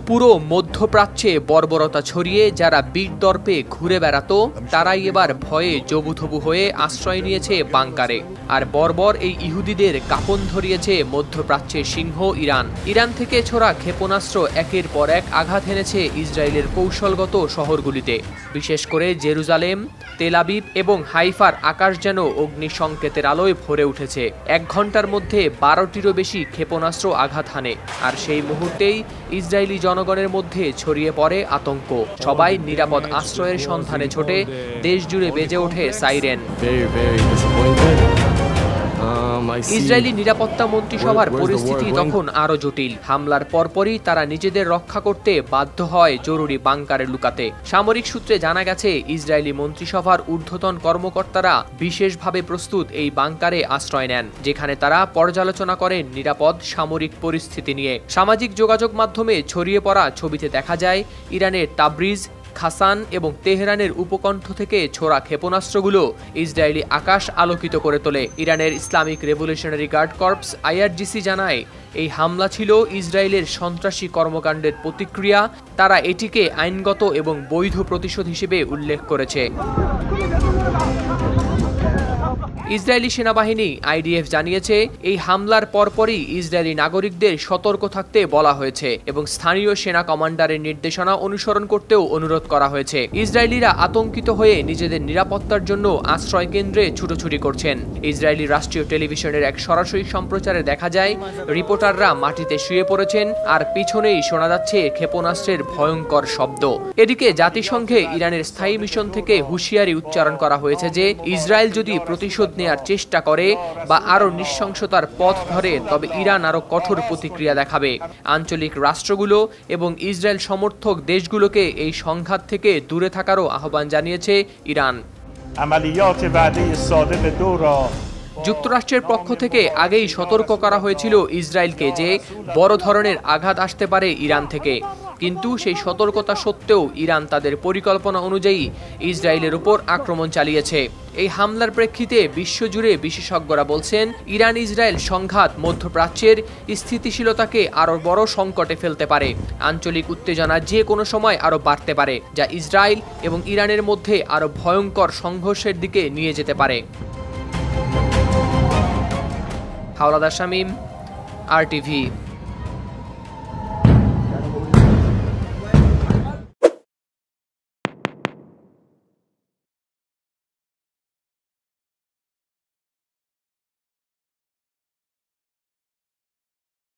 পুরো মধ্যপ্রাচ্যে বর্বরতা ছড়িয়ে যারা বীর দর্পে ঘুরে বেড়াতো তারাই এবার ভয়ে জবুথবু হয়ে আশ্রয় নিয়েছে বাংকারে। আর বর্বর এই ইহুদিদের কাঁপন ধরিয়েছে মধ্যপ্রাচ্যের সিংহ ইরান। ইরান থেকে ছোড়া ক্ষেপণাস্ত্র একের পর এক আঘাত হেনেছে ইসরায়েলের কৌশলগত শহরগুলিতে। বিশেষ করে জেরুজালেম, তেল আবিব এবং হাইফার আকাশ যেন অগ্নি সংকেতের আলোয় ভরে উঠেছে। 1 ঘন্টার মধ্যে 12টিরও বেশি ক্ষেপণাস্ত্র আঘাত হানে। আর সেই মুহূর্তেই ইসরায়েলি জনগণের মধ্যে ছড়িয়ে পড়ে আতঙ্ক। সবাই নিরাপদ আশ্রয়ের সন্ধানে ছোটে, দেশ জুড়ে বেজে ওঠে সাইরেন। ইসরায়েলি নিরাপত্তা মন্ত্রিসভার পরিস্থিতি তখন আরো জটিল। হামলার পরপরই তারা নিজেদের রক্ষা করতে বাধ্য হয় জরুরি বাংকারে লুকাতে। সামরিক সূত্রে জানা গেছে, ইসরায়েলি মন্ত্রিসভার ঊর্ধ্বতন কর্মকর্তারা বিশেষভাবে প্রস্তুত এই বাংকারে আশ্রয় নেন, যেখানে তারা পর্যালোচনা করেন নিরাপদ সামরিক পরিস্থিতি নিয়ে। সামাজিক যোগাযোগ মাধ্যমে ছড়িয়ে পড়া ছবিতে দেখা যায় ইরানের তাবরিজ, খাসান এবং তেহরানের উপকণ্ঠ থেকে ছোড়া ক্ষেপণাস্ত্রগুলো ইসরায়েলি আকাশ আলোকিত করে তোলে। ইরানের Islamic revolutionary guard corps IRGC জানায়, এই হামলা ছিল ইসরায়েলের সন্ত্রাসী কর্মকাণ্ডের প্রতিক্রিয়া। তারা এটিকে আইনগত এবং বৈধ প্রতিশোধ হিসেবে উল্লেখ করেছে। ইসরায়েলি সেনাবাহিনী IDF জানিয়েছে, এই হামলার পরপরই ইসরায়েলি নাগরিকদের সতর্ক থাকতে বলা হয়েছে এবং স্থানীয় সেনা কমান্ডারের নির্দেশনা অনুসরণ করতেও অনুরোধ করা হয়েছে। ইসরায়েলিরা আতঙ্কিত হয়ে নিজেদের নিরাপত্তার জন্য আশ্রয় কেন্দ্রে ছুটোছুটি করছেন। ইসরায়েলি রাষ্ট্রীয় টেলিভিশনের এক সরাসরি সম্প্রচারে দেখা যায়, রিপোর্টাররা মাটিতে শুয়ে পড়েছেন আর পিছনেই শোনা যাচ্ছে ক্ষেপণাস্ত্রের ভয়ঙ্কর শব্দ। এদিকে জাতিসংঘে ইরানের স্থায়ী মিশন থেকে হুঁশিয়ারি উচ্চারণ করা হয়েছে যে ইসরায়েল যদি প্রতিশোধ নেয়ার চেষ্টা করে বা আরো নৃশংসতার পথ ধরে, তবে ইরান আরো কঠোর প্রতিক্রিয়া দেখাবে। আঞ্চলিক রাষ্ট্রগুলো এবং ইসরায়েল সমর্থক দেশগুলোকে এই সংঘাত থেকে দূরে থাকারও আহ্বান জানিয়েছে ইরান। যুক্তরাষ্ট্রের পক্ষ থেকে আগেই সতর্ক করা হয়েছিল ইসরায়েলকে যে বড় ধরনের আঘাত আসতে পারে ইরান থেকে, কিন্তু সেই সতর্কতা সত্ত্বেও ইরান তাদের পরিকল্পনা অনুযায়ী ইসরায়েলের উপর আক্রমণ চালিয়েছে। এই হামলার প্রেক্ষিতে বিশ্বজুড়ে বিশেষজ্ঞরা বলছেন, ইরান ইসরায়েল সংঘাত মধ্যপ্রাচ্যের স্থিতিশীলতাকে আরও বড় সংকটে ফেলতে পারে। আঞ্চলিক উত্তেজনা যে কোনো সময় আরও বাড়তে পারে, যা ইসরায়েল এবং ইরানের মধ্যে আরও ভয়ঙ্কর সংঘর্ষের দিকে নিয়ে যেতে পারে। হাওলাদার শামীম, RTV।